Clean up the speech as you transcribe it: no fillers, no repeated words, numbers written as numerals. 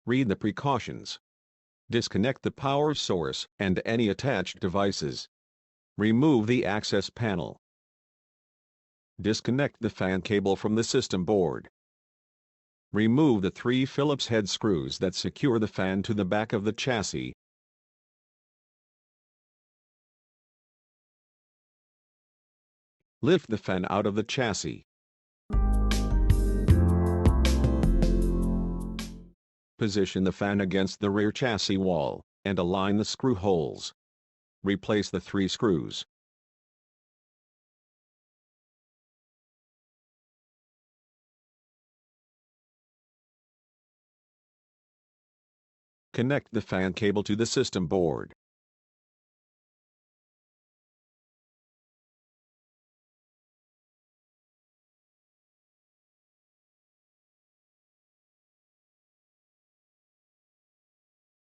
Read the precautions. Disconnect the power source and any attached devices. Remove the access panel. Disconnect the fan cable from the system board. Remove the 3 Phillips head screws that secure the fan to the back of the chassis. Lift the fan out of the chassis. Position the fan against the rear chassis wall, and align the screw holes. Replace the 3 screws. Connect the fan cable to the system board.